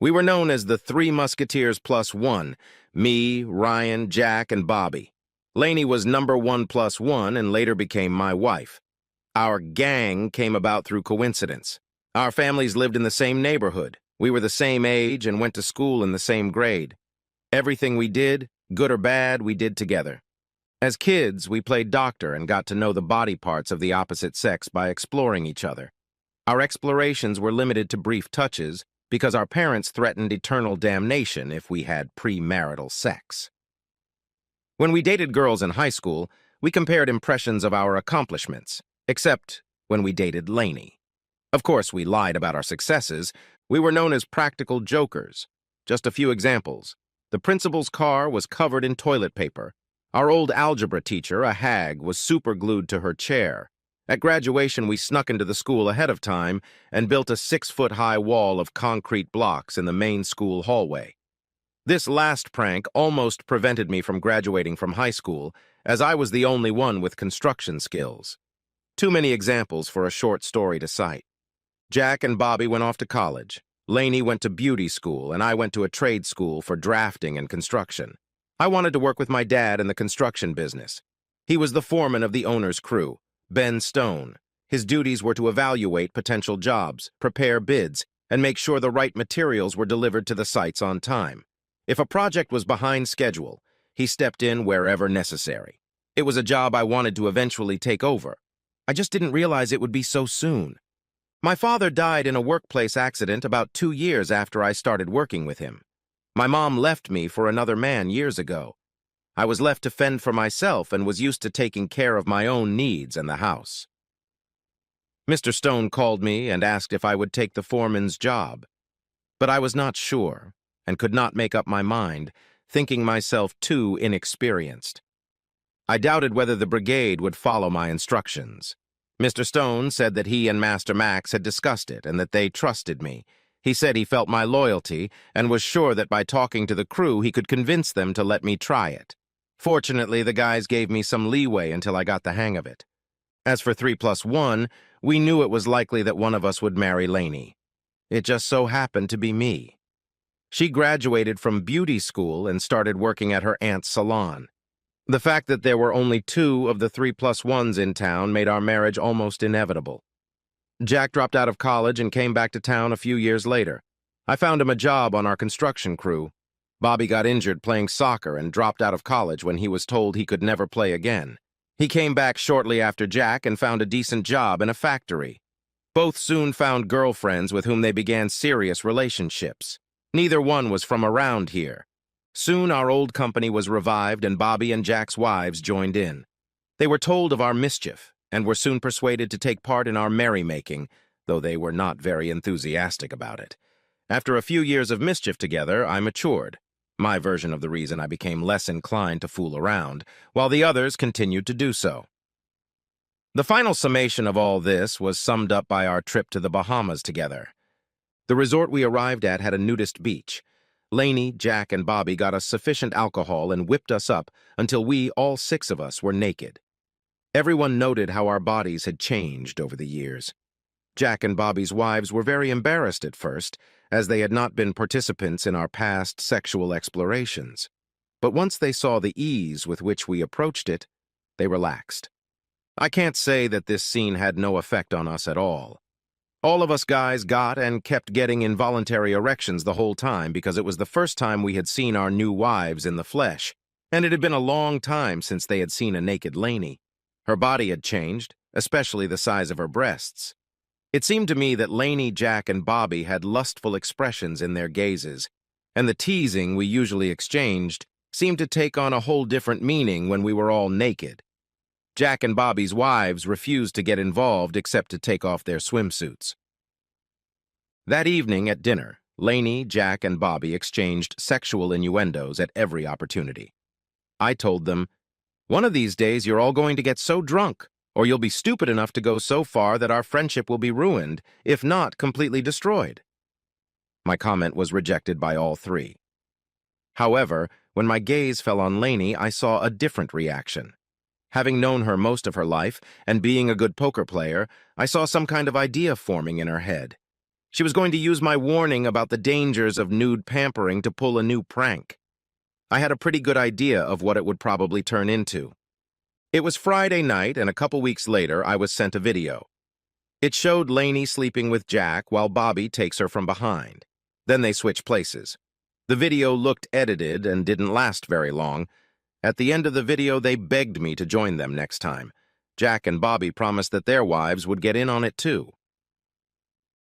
We were known as the Three Musketeers plus one: me, Ryan, Jack, and Bobby. Lainey was number 1+1 and later became my wife. Our gang came about through coincidence. Our families lived in the same neighborhood. We were the same age and went to school in the same grade. Everything we did, good or bad, we did together. As kids, we played doctor and got to know the body parts of the opposite sex by exploring each other. Our explorations were limited to brief touches because our parents threatened eternal damnation if we had premarital sex. When we dated girls in high school, we compared impressions of our accomplishments, except when we dated Lainey. Of course, we lied about our successes. We were known as practical jokers. Just a few examples. The principal's car was covered in toilet paper. Our old algebra teacher, a hag, was superglued to her chair. At graduation, we snuck into the school ahead of time and built a 6-foot-high wall of concrete blocks in the main school hallway. This last prank almost prevented me from graduating from high school, as I was the only one with construction skills. Too many examples for a short story to cite. Jack and Bobby went off to college. Lainey went to beauty school, and I went to a trade school for drafting and construction. I wanted to work with my dad in the construction business. He was the foreman of the owner's crew, Ben Stone. His duties were to evaluate potential jobs, prepare bids, and make sure the right materials were delivered to the sites on time. If a project was behind schedule, he stepped in wherever necessary. It was a job I wanted to eventually take over. I just didn't realize it would be so soon. My father died in a workplace accident about 2 years after I started working with him. My mom left me for another man years ago. I was left to fend for myself and was used to taking care of my own needs and the house. Mr. Stone called me and asked if I would take the foreman's job. But I was not sure and could not make up my mind, thinking myself too inexperienced. I doubted whether the brigade would follow my instructions. Mr. Stone said that he and Master Max had discussed it and that they trusted me. He said he felt my loyalty and was sure that by talking to the crew he could convince them to let me try it. Fortunately, the guys gave me some leeway until I got the hang of it. As for 3+1, we knew it was likely that one of us would marry Lainey. It just so happened to be me. She graduated from beauty school and started working at her aunt's salon. The fact that there were only 2 of the 3+1s in town made our marriage almost inevitable. Jack dropped out of college and came back to town a few years later. I found him a job on our construction crew. Bobby got injured playing soccer and dropped out of college when he was told he could never play again. He came back shortly after Jack and found a decent job in a factory. Both soon found girlfriends with whom they began serious relationships. Neither one was from around here. Soon our old company was revived and Bobby and Jack's wives joined in. They were told of our mischief and were soon persuaded to take part in our merrymaking, though they were not very enthusiastic about it. After a few years of mischief together, I matured. My version of the reason I became less inclined to fool around, while the others continued to do so. The final summation of all this was summed up by our trip to the Bahamas together. The resort we arrived at had a nudist beach. Lainey, Jack, and Bobby got us sufficient alcohol and whipped us up until we, all 6 of us, were naked. Everyone noted how our bodies had changed over the years. Jack and Bobby's wives were very embarrassed at first, as they had not been participants in our past sexual explorations. But once they saw the ease with which we approached it, they relaxed. I can't say that this scene had no effect on us at all. All of us guys got and kept getting involuntary erections the whole time because it was the first time we had seen our new wives in the flesh, and it had been a long time since they had seen a naked Lainey. Her body had changed, especially the size of her breasts. It seemed to me that Lainey, Jack, and Bobby had lustful expressions in their gazes, and the teasing we usually exchanged seemed to take on a whole different meaning when we were all naked. Jack and Bobby's wives refused to get involved except to take off their swimsuits. That evening at dinner, Lainey, Jack, and Bobby exchanged sexual innuendos at every opportunity. I told them, "One of these days you're all going to get so drunk, or you'll be stupid enough to go so far that our friendship will be ruined, if not completely destroyed." My comment was rejected by all 3. However, when my gaze fell on Lainey, I saw a different reaction. Having known her most of her life, and being a good poker player, I saw some kind of idea forming in her head. She was going to use my warning about the dangers of nude pampering to pull a new prank. I had a pretty good idea of what it would probably turn into. It was Friday night, and a couple weeks later, I was sent a video. It showed Lainey sleeping with Jack while Bobby takes her from behind. Then they switch places. The video looked edited and didn't last very long. At the end of the video, they begged me to join them next time. Jack and Bobby promised that their wives would get in on it too.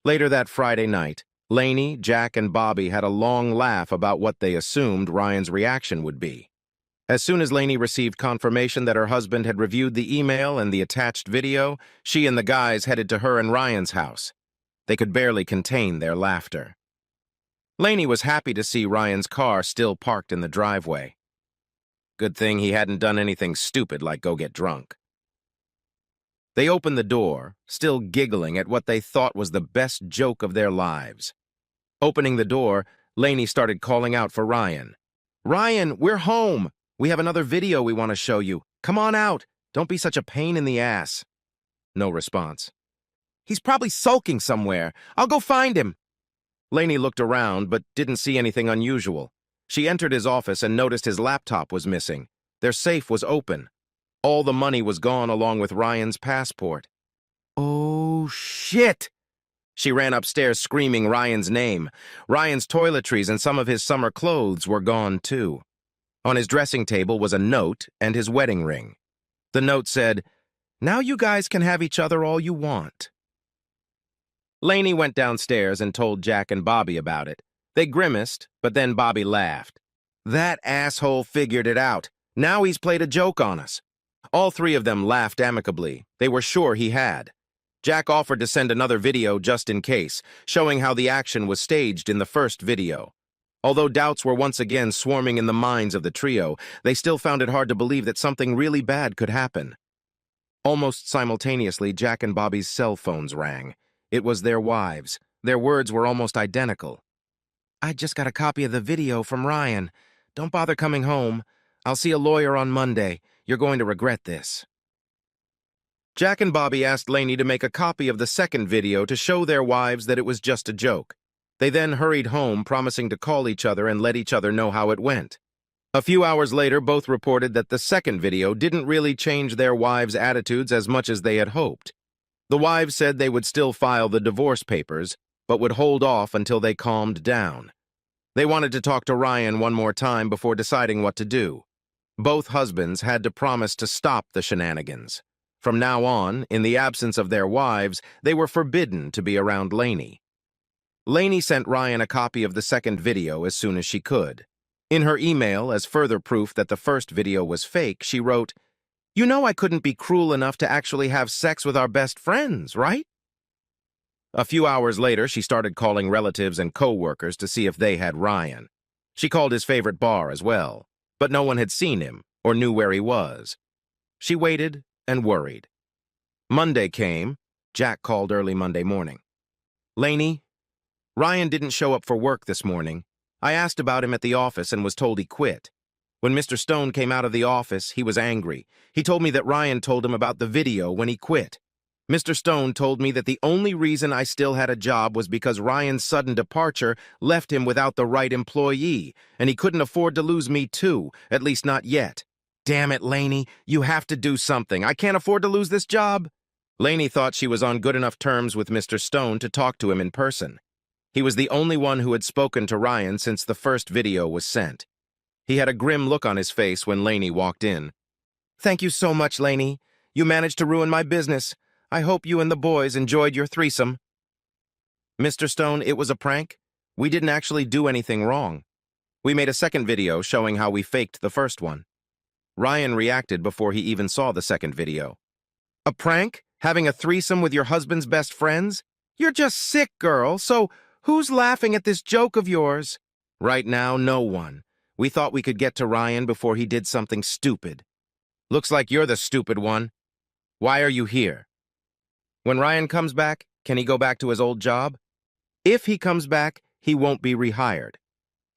Later that Friday night, Lainey, Jack, and Bobby had a long laugh about what they assumed Ryan's reaction would be. As soon as Lainey received confirmation that her husband had reviewed the email and the attached video, she and the guys headed to her and Ryan's house. They could barely contain their laughter. Lainey was happy to see Ryan's car still parked in the driveway. Good thing he hadn't done anything stupid like go get drunk. They opened the door, still giggling at what they thought was the best joke of their lives. Opening the door, Lainey started calling out for Ryan. "Ryan, we're home! We have another video we want to show you. Come on out! Don't be such a pain in the ass." No response. "He's probably sulking somewhere. I'll go find him." Lainey looked around but didn't see anything unusual. She entered his office and noticed his laptop was missing. Their safe was open. All the money was gone along with Ryan's passport. "Oh, shit!" She ran upstairs screaming Ryan's name. Ryan's toiletries and some of his summer clothes were gone too. On his dressing table was a note and his wedding ring. The note said, "Now you guys can have each other all you want." Lainey went downstairs and told Jack and Bobby about it. They grimaced, but then Bobby laughed. "That asshole figured it out. Now he's played a joke on us." All three of them laughed amicably. They were sure he had. Jack offered to send another video just in case, showing how the action was staged in the first video. Although doubts were once again swarming in the minds of the trio, they still found it hard to believe that something really bad could happen. Almost simultaneously, Jack and Bobby's cell phones rang. It was their wives. Their words were almost identical. "I just got a copy of the video from Ryan. Don't bother coming home. I'll see a lawyer on Monday. You're going to regret this." Jack and Bobby asked Lainey to make a copy of the second video to show their wives that it was just a joke. They then hurried home, promising to call each other and let each other know how it went. A few hours later, both reported that the second video didn't really change their wives' attitudes as much as they had hoped. The wives said they would still file the divorce papers, but would hold off until they calmed down. They wanted to talk to Ryan one more time before deciding what to do. Both husbands had to promise to stop the shenanigans. From now on, in the absence of their wives, they were forbidden to be around Lainey. Lainey sent Ryan a copy of the second video as soon as she could. In her email, as further proof that the first video was fake, she wrote, "You know I couldn't be cruel enough to actually have sex with our best friends, right?" A few hours later, she started calling relatives and co-workers to see if they had Ryan. She called his favorite bar as well, but no one had seen him or knew where he was. She waited and worried. Monday came. Jack called early Monday morning. "Lainey, Ryan didn't show up for work this morning. I asked about him at the office and was told he quit. When Mr. Stone came out of the office, he was angry. He told me that Ryan told him about the video when he quit. Mr. Stone told me that the only reason I still had a job was because Ryan's sudden departure left him without the right employee, and he couldn't afford to lose me too, at least not yet. Damn it, Lainey, you have to do something. I can't afford to lose this job." Lainey thought she was on good enough terms with Mr. Stone to talk to him in person. He was the only one who had spoken to Ryan since the first video was sent. He had a grim look on his face when Lainey walked in. "Thank you so much, Lainey. You managed to ruin my business. I hope you and the boys enjoyed your threesome." "Mr. Stone, it was a prank. We didn't actually do anything wrong. We made a second video showing how we faked the first one." Ryan reacted before he even saw the second video. "A prank? Having a threesome with your husband's best friends? You're just sick, girl, so who's laughing at this joke of yours?" "Right now, no one. We thought we could get to Ryan before he did something stupid." "Looks like you're the stupid one. Why are you here?" "When Ryan comes back, can he go back to his old job?" "If he comes back, he won't be rehired.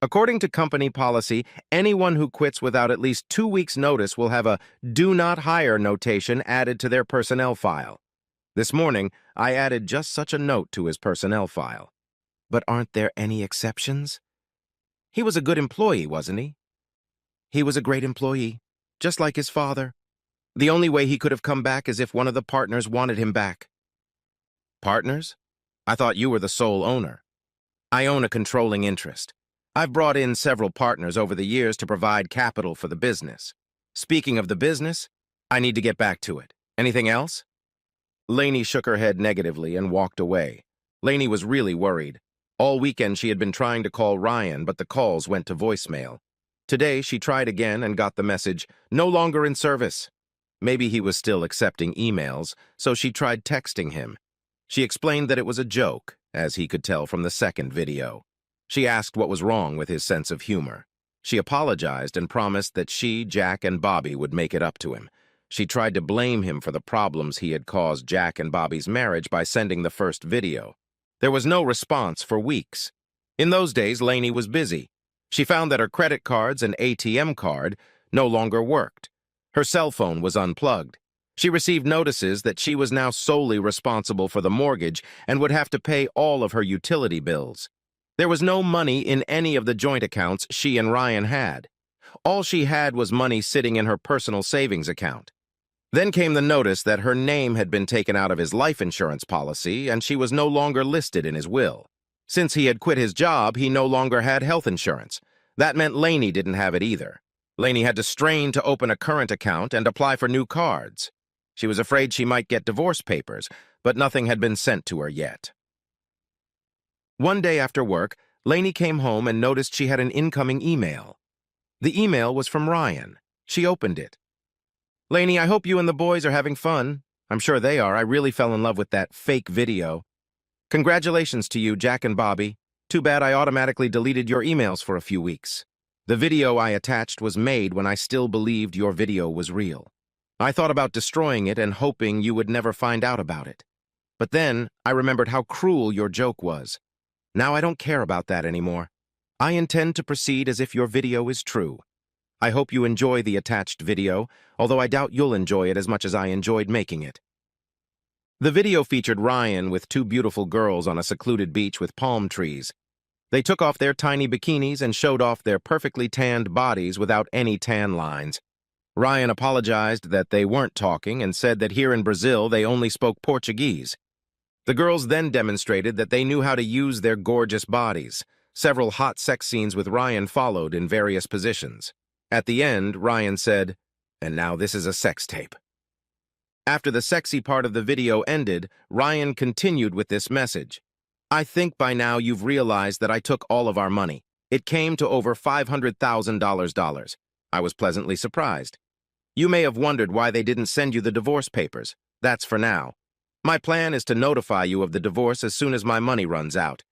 According to company policy, anyone who quits without at least 2 weeks' notice will have a do not hire notation added to their personnel file. This morning, I added just such a note to his personnel file." But aren't there any exceptions? He was a good employee, wasn't he? He was a great employee, just like his father. The only way he could have come back is if one of the partners wanted him back. Partners? I thought you were the sole owner. I own a controlling interest. I've brought in several partners over the years to provide capital for the business. Speaking of the business, I need to get back to it. Anything else? Lainey shook her head negatively and walked away. Lainey was really worried. All weekend she had been trying to call Ryan, but the calls went to voicemail. Today she tried again and got the message, "No longer in service." Maybe he was still accepting emails, so she tried texting him. She explained that it was a joke, as he could tell from the second video. She asked what was wrong with his sense of humor. She apologized and promised that she, Jack, and Bobby would make it up to him. She tried to blame him for the problems he had caused Jack and Bobby's marriage by sending the first video. There was no response for weeks. In those days, Lainey was busy. She found that her credit cards and ATM card no longer worked. Her cell phone was unplugged. She received notices that she was now solely responsible for the mortgage and would have to pay all of her utility bills. There was no money in any of the joint accounts she and Ryan had. All she had was money sitting in her personal savings account. Then came the notice that her name had been taken out of his life insurance policy and she was no longer listed in his will. Since he had quit his job, he no longer had health insurance. That meant Lainey didn't have it either. Lainey had to strain to open a current account and apply for new cards. She was afraid she might get divorce papers, but nothing had been sent to her yet. One day after work, Lainey came home and noticed she had an incoming email. The email was from Ryan. She opened it. "Lainey, I hope you and the boys are having fun. I'm sure they are. I really fell in love with that fake video. Congratulations to you, Jack and Bobby. Too bad I automatically deleted your emails for a few weeks. The video I attached was made when I still believed your video was real. I thought about destroying it and hoping you would never find out about it. But then I remembered how cruel your joke was. Now I don't care about that anymore. I intend to proceed as if your video is true. I hope you enjoy the attached video, although I doubt you'll enjoy it as much as I enjoyed making it." The video featured Ryan with two beautiful girls on a secluded beach with palm trees. They took off their tiny bikinis and showed off their perfectly tanned bodies without any tan lines. Ryan apologized that they weren't talking and said that here in Brazil they only spoke Portuguese. The girls then demonstrated that they knew how to use their gorgeous bodies. Several hot sex scenes with Ryan followed in various positions. At the end, Ryan said, "And now this is a sex tape." After the sexy part of the video ended, Ryan continued with this message. "I think by now you've realized that I took all of our money. It came to over $500,000. I was pleasantly surprised. You may have wondered why they didn't send you the divorce papers. That's for now. My plan is to notify you of the divorce as soon as my money runs out.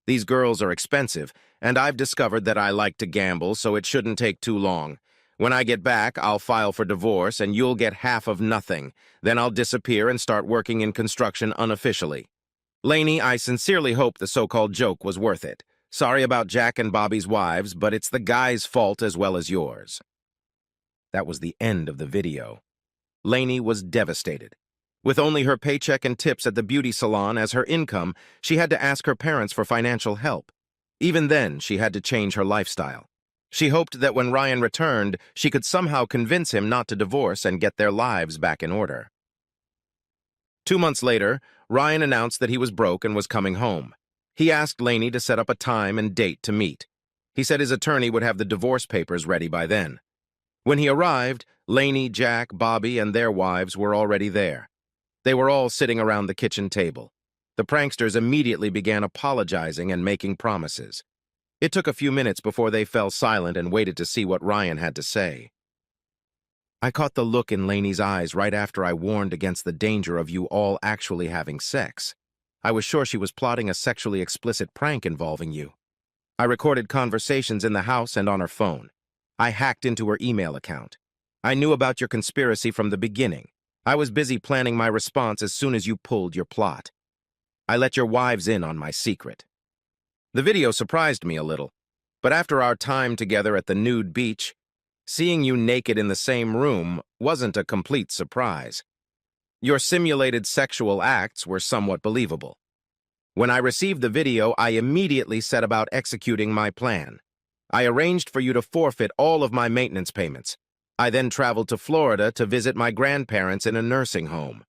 These girls are expensive, and I've discovered that I like to gamble, so it shouldn't take too long. When I get back, I'll file for divorce, and you'll get half of nothing. Then I'll disappear and start working in construction unofficially. Lainey, I sincerely hope the so-called joke was worth it. Sorry about Jack and Bobby's wives, but it's the guy's fault as well as yours." That was the end of the video. Lainey was devastated. With only her paycheck and tips at the beauty salon as her income, she had to ask her parents for financial help. Even then, she had to change her lifestyle. She hoped that when Ryan returned, she could somehow convince him not to divorce and get their lives back in order. 2 months later, Ryan announced that he was broke and was coming home. He asked Lainey to set up a time and date to meet. He said his attorney would have the divorce papers ready by then. When he arrived, Lainey, Jack, Bobby, and their wives were already there. They were all sitting around the kitchen table. The pranksters immediately began apologizing and making promises. It took a few minutes before they fell silent and waited to see what Ryan had to say. "I caught the look in Lainey's eyes right after I warned against the danger of you all actually having sex. I was sure she was plotting a sexually explicit prank involving you. I recorded conversations in the house and on her phone. I hacked into her email account. I knew about your conspiracy from the beginning. I was busy planning my response as soon as you pulled your plot. I let your wives in on my secret." The video surprised me a little, but after our time together at the nude beach, seeing you naked in the same room wasn't a complete surprise. Your simulated sexual acts were somewhat believable. When I received the video, I immediately set about executing my plan. I arranged for you to forfeit all of my maintenance payments. I then traveled to Florida to visit my grandparents in a nursing home.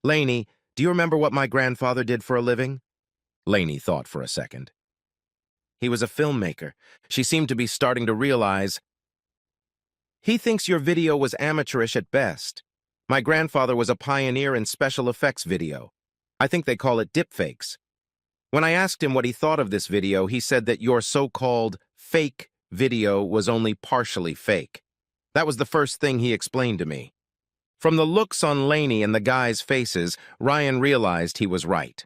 Lainey, do you remember what my grandfather did for a living? Lainey thought for a second. He was a filmmaker. She seemed to be starting to realize. He thinks your video was amateurish at best. My grandfather was a pioneer in special effects video. I think they call it deepfakes. When I asked him what he thought of this video, he said that your so-called fake video was only partially fake. That was the first thing he explained to me. From the looks on Lainey and the guys' faces, Ryan realized he was right.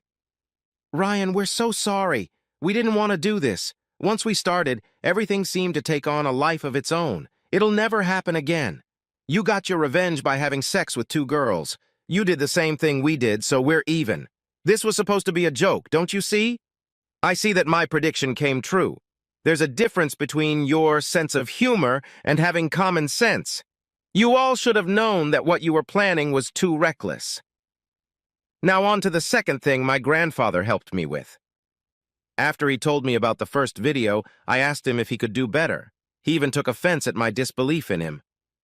Ryan, we're so sorry. We didn't want to do this. Once we started, everything seemed to take on a life of its own. It'll never happen again. You got your revenge by having sex with 2 girls. You did the same thing we did, so we're even. This was supposed to be a joke, don't you see? I see that my prediction came true. There's a difference between your sense of humor and having common sense. You all should have known that what you were planning was too reckless. Now on to the second thing my grandfather helped me with. After he told me about the first video, I asked him if he could do better. He even took offense at my disbelief in him.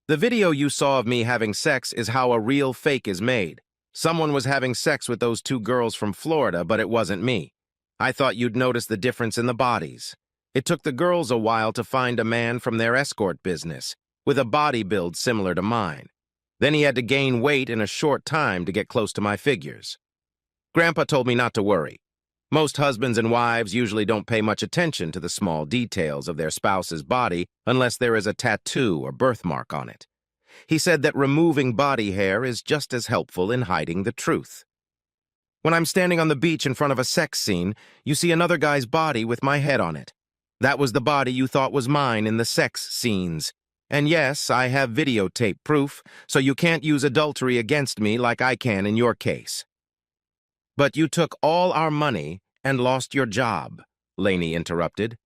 The video you saw of me having sex is how a real fake is made. Someone was having sex with those 2 girls from Florida, but it wasn't me. I thought you'd notice the difference in the bodies. It took the girls a while to find a man from their escort business, with a body build similar to mine. Then he had to gain weight in a short time to get close to my figures. Grandpa told me not to worry. Most husbands and wives usually don't pay much attention to the small details of their spouse's body unless there is a tattoo or birthmark on it. He said that removing body hair is just as helpful in hiding the truth. When I'm standing on the beach in front of a sex scene, you see another guy's body with my head on it. That was the body you thought was mine in the sex scenes. And yes, I have videotape proof, so you can't use adultery against me like I can in your case. But you took all our money and lost your job, Lainey interrupted.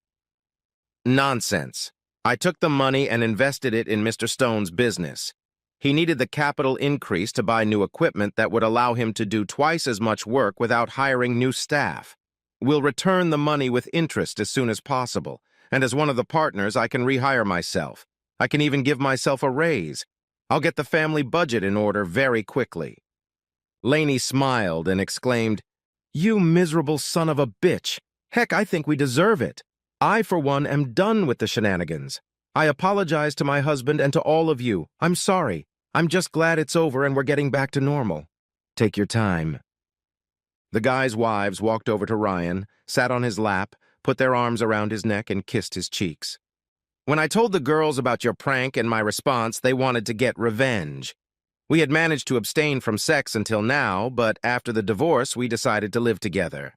Nonsense. I took the money and invested it in Mr. Stone's business. He needed the capital increase to buy new equipment that would allow him to do twice as much work without hiring new staff. We'll return the money with interest as soon as possible, and as one of the partners, I can rehire myself. I can even give myself a raise. I'll get the family budget in order very quickly. Lainey smiled and exclaimed, You miserable son of a bitch! Heck, I think we deserve it. I, for one, am done with the shenanigans. I apologize to my husband and to all of you. I'm sorry. I'm just glad it's over and we're getting back to normal. Take your time. The guys' wives walked over to Ryan, sat on his lap, put their arms around his neck and kissed his cheeks. When I told the girls about your prank and my response, they wanted to get revenge. We had managed to abstain from sex until now, but after the divorce, we decided to live together.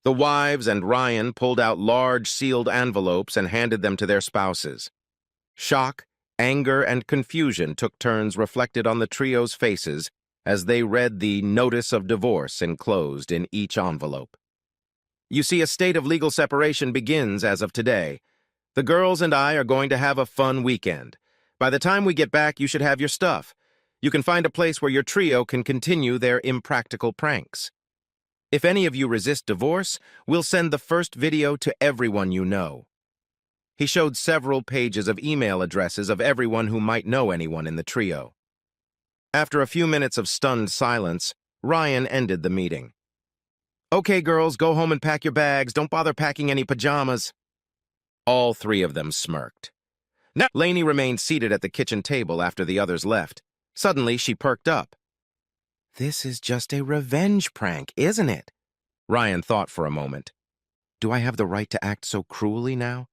The wives and Ryan pulled out large sealed envelopes and handed them to their spouses. Shock, anger, and confusion took turns reflected on the trio's faces as they read the notice of divorce enclosed in each envelope. You see, a state of legal separation begins as of today. The girls and I are going to have a fun weekend. By the time we get back, you should have your stuff. You can find a place where your trio can continue their impractical pranks. If any of you resist divorce, we'll send the first video to everyone you know. He showed several pages of email addresses of everyone who might know anyone in the trio. After a few minutes of stunned silence, Ryan ended the meeting. Okay, girls, go home and pack your bags. Don't bother packing any pajamas. All 3 of them smirked. Now, Lainey remained seated at the kitchen table after the others left. Suddenly, she perked up. This is just a revenge prank, isn't it? Ryan thought for a moment. Do I have the right to act so cruelly now?